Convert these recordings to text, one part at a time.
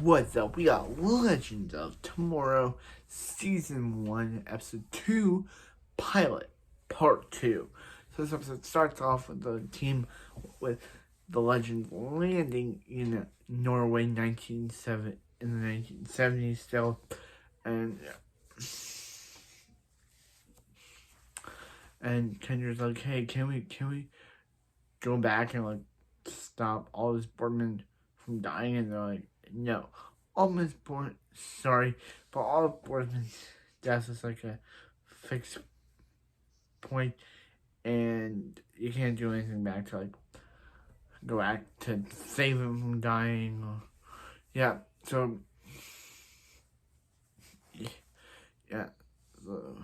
What's up? We got Legends of Tomorrow, Season 1, Episode 2, Pilot, Part 2. So this episode starts off with the team with the Legends landing in Norway in the 1970s still. And Kendra's like, hey, can we go back and stop all this Boardman from dying? And they're like, no. Sorry, but all of Boardman's death is like a fixed point, and you can't do anything back to go back to save him from dying. Yeah, so yeah, so,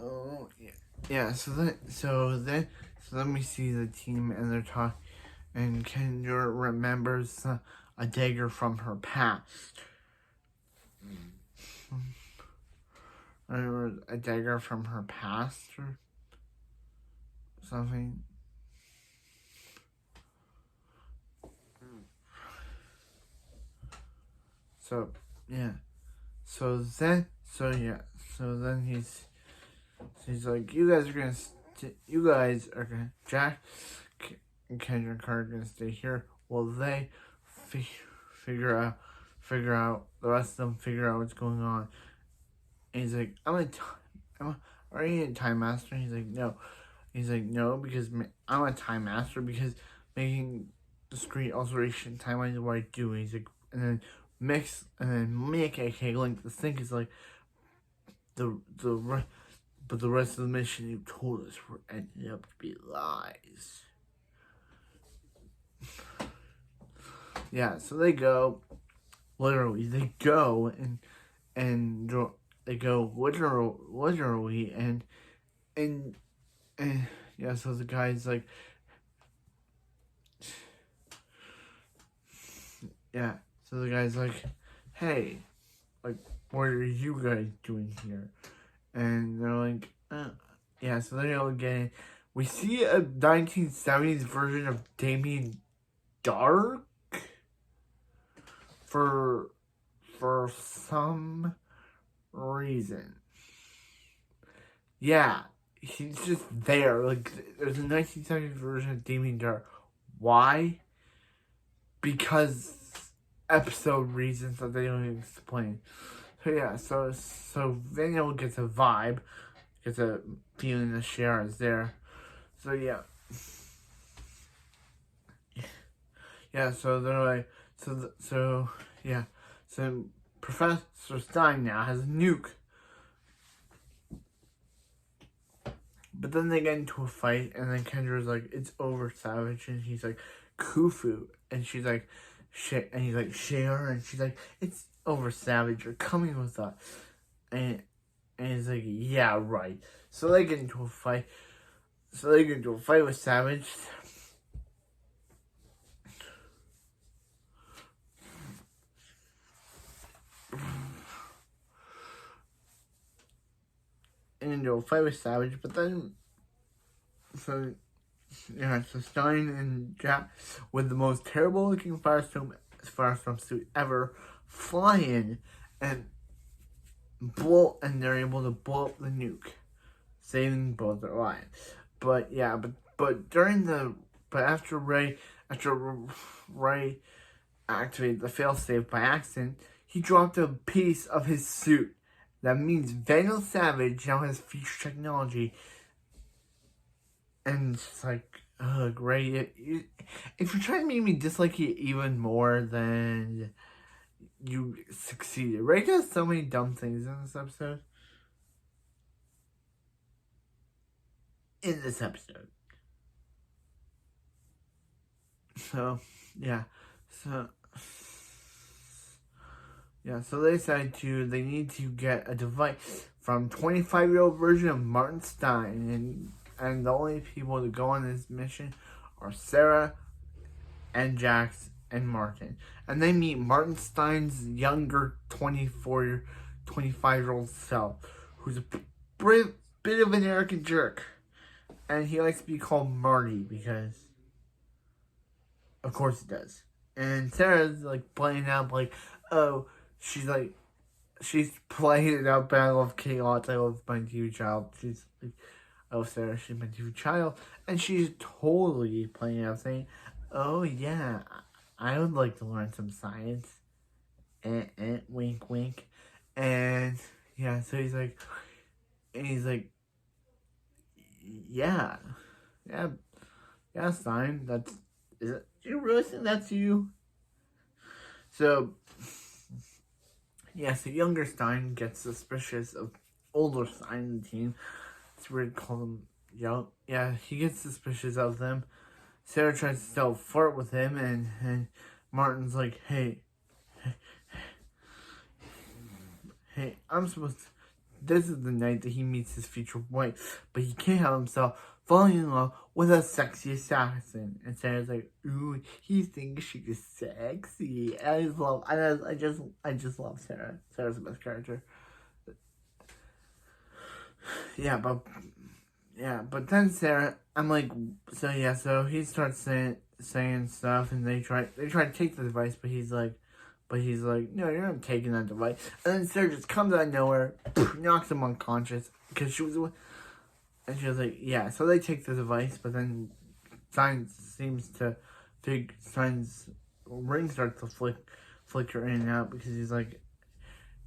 oh yeah. So then we see the team and they're talking, and Kendra remembers a dagger from her past. Or a dagger from her past or something. So yeah. So then he's like, you guys are gonna Jack and Kendra and Carter are gonna stay here while they figure out the rest of them figure out what's going on. And he's like, are you a time master? And he's like, no. He's like, no, because I'm a time master because making discrete alteration timelines is what I do. And he's like, and then Mick, aka Link the Sink, is like, but the rest of the mission you told us were ended up to be lies. Yeah, so they go, literally, they go literally, and yeah, so the guy's like, yeah, so the guy's like, hey, what are you guys doing here? And they're like, yeah, so they're all getting, we see a 1970s version of Damien Dark for some reason. Yeah, he's just there. There's a 1970s version of Damien Dark. Why? Because episode reasons that they don't even explain. So yeah, so Daniel gets a vibe, gets a feeling that Shara is there. So yeah. Yeah, so they're like, so Professor Stein now has a nuke. But then they get into a fight, and then Kendra's like, it's over, Savage, and he's like, Khufu, and she's like, shit, and he's like, Share, and she's like, it's over, Savage, you're coming with us. And he's like, yeah, right. So they get into a fight. With Savage. And into a fight with Savage, but then, so Stein and Jack, with the most terrible looking firestorm suit ever, fly in and they're able to blow up the nuke, saving both their lives. But yeah, after Ray activated the failsafe by accident, he dropped a piece of his suit. That means Vandal Savage now has future technology. And it's like, ugh, Ray, if you're trying to make me dislike you even more, then you succeeded. Ray does so many dumb things in this episode. So, yeah. So they decide they need to get a device from 25-year-old version of Martin Stein, and the only people to go on this mission are Sara and Jax and Martin. And they meet Martin Stein's younger 25-year-old self, who's a bit of an arrogant jerk. And he likes to be called Marty because of course it does. And Sarah's like playing out like, oh, she's playing it out, but I love chaos. I love my TV child. She's like, oh, Sarah, she's my TV child. And she's totally playing out saying, oh, yeah, I would like to learn some science. Wink, wink. And, yeah, so he's like, yeah, Stein, do you really think that's you? So, yeah, so younger Stein gets suspicious of older Stein in the team. It's weird to call them young. Yeah, he gets suspicious of them. Sarah tries to still flirt with him, and Martin's like, hey, I'm supposed to... This is the night that he meets his future wife, but he can't help himself falling in love with a sexy assassin. And Sarah's like, ooh, he thinks she's sexy. And I just love Sarah. Sarah's the best character. Yeah, but then Sarah, I'm like, so he starts saying stuff, and they try to take the device, but he's like, no, you're not taking that device. And then Sarah just comes out of nowhere, knocks him unconscious, because she was like, yeah, so they take the device, but then Stein's ring starts to flicker in and out, because he's like,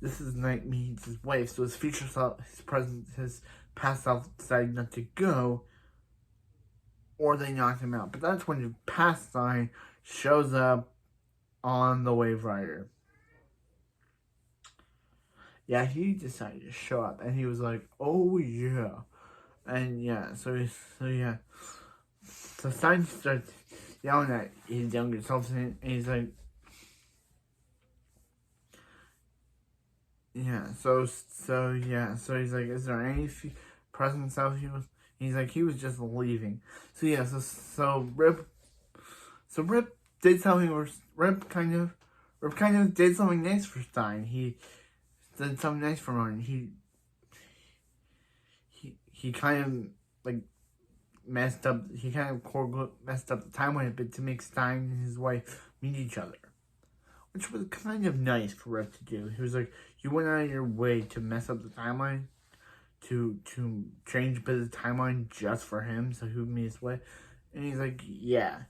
this is the night meets his wife, so his future self, his past self decided not to go, or they knocked him out. But that's when the past Stein shows up on the Wave Rider. Yeah, he decided to show up, and he was like, oh yeah. And yeah, so Stein starts yelling at his younger self, and he's like, so he's like, is there any present self he's like, he was just leaving. So Rip did something, Rip kind of did something nice for Stein. He did something nice for Martin. He kind of like messed up the timeline a bit to make Stein and his wife meet each other, which was kind of nice for Rip to do. He was like, you went out of your way to mess up the timeline, to change a bit of the timeline just for him, so he would meet his wife. And he's like, yeah.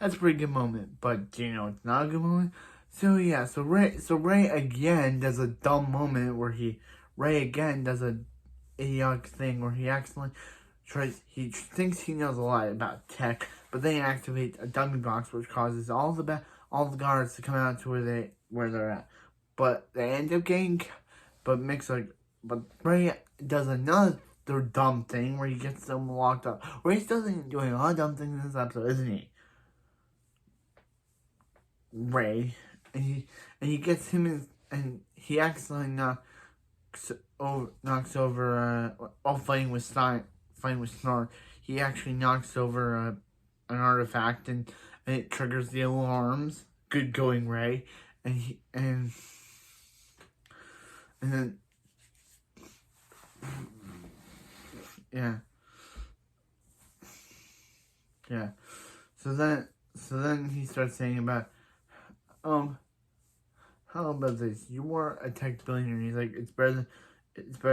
That's a pretty good moment, but do you know it's not a good moment? So Ray again does a dumb moment where Ray again does a idiotic thing where he thinks he knows a lot about tech, but then he activates a dummy box which causes all the guards to come out to where they're at. But they end up but Ray does another dumb thing where he gets them locked up. Ray's doing a lot of dumb things in this episode, isn't he? Ray, and he gets him and he accidentally knocks over while fighting with Snark. He actually knocks over an artifact and it triggers the alarms. Good going, Ray. And then So then he starts saying about, how about this? You were a tech billionaire. He's like, it's better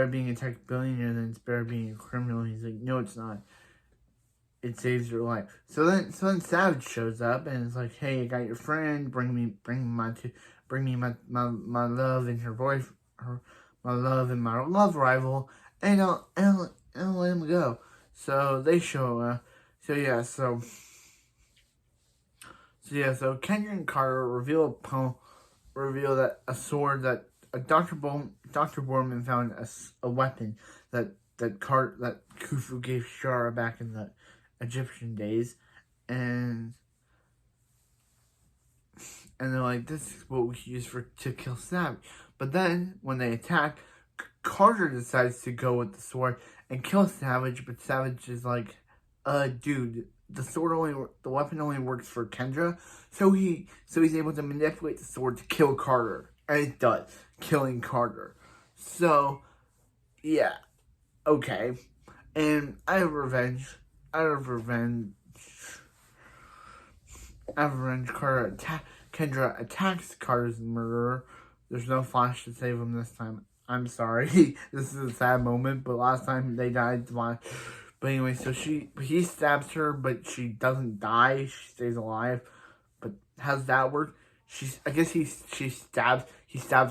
being a tech billionaire than it's better being a criminal. He's like, no, it's not. It saves your life. So then Savage shows up and it's like, hey, I got your friend. Bring me my love and my love and my love rival, and I'll let him go. So they show. So Kendra and Carter reveal that a sword that Dr. Borman found a weapon that Khufu gave Shara back in the Egyptian days, and they're like, this is what we use to kill Savage. But then when they attack, Carter decides to go with the sword and kill Savage, but Savage is like, dude, the weapon only works for Kendra, so he's able to manipulate the sword to kill Carter, and it does, killing Carter. So, yeah, okay, and out of revenge, Avalanche Carter Kendra attacks Carter's murderer. There's no Flash to save him this time. I'm sorry. This is a sad moment, but last time they died, Flash. But anyway, so he stabs her, but she doesn't die. She stays alive. But how's that work? I guess he stabs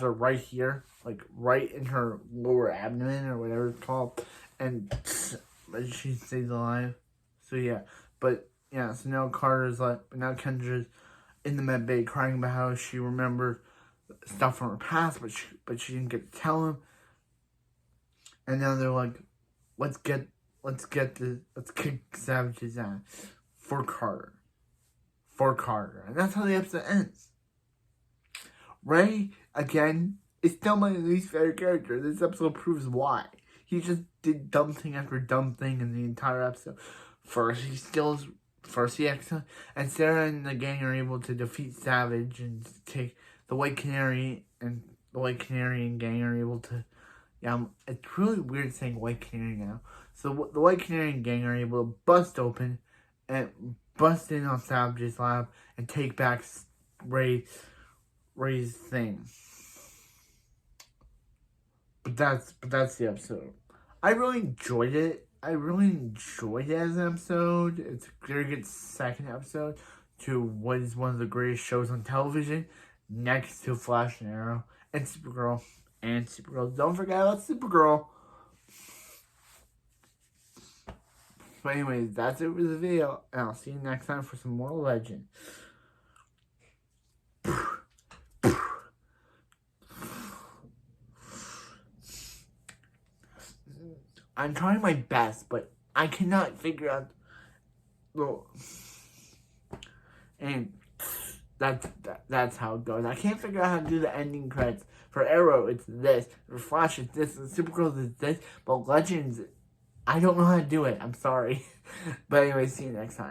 her right here, like right in her lower abdomen or whatever it's called, and but she stays alive. So yeah, but yeah, so now now Kendra's in the med bay crying about how she remembered stuff from her past, but she didn't get to tell him. And now they're like, let's kick Savage's ass for Carter. And that's how the episode ends. Ray, again, is still my least favorite character. This episode proves why. He just did dumb thing after dumb thing in the entire episode. First he accidents, and Sara and the gang are able to defeat Savage and take the White Canary, and the White Canary and gang are able to, it's really weird saying White Canary now. So the White Canary and gang are able to bust in on Savage's lab and take back Ray's thing. But that's the episode. I really enjoyed it. As an episode. It's a very good second episode to what is one of the greatest shows on television, next to Flash and Arrow and Supergirl. Don't forget about Supergirl. But anyways, that's it for the video, and I'll see you next time for some more Legend. I'm trying my best, but I cannot figure out. Well, and that's how it goes. I can't figure out how to do the ending credits. For Arrow, it's this. For Flash, it's this. And Supergirl, it's this. But Legends, I don't know how to do it. I'm sorry. But anyway, see you next time.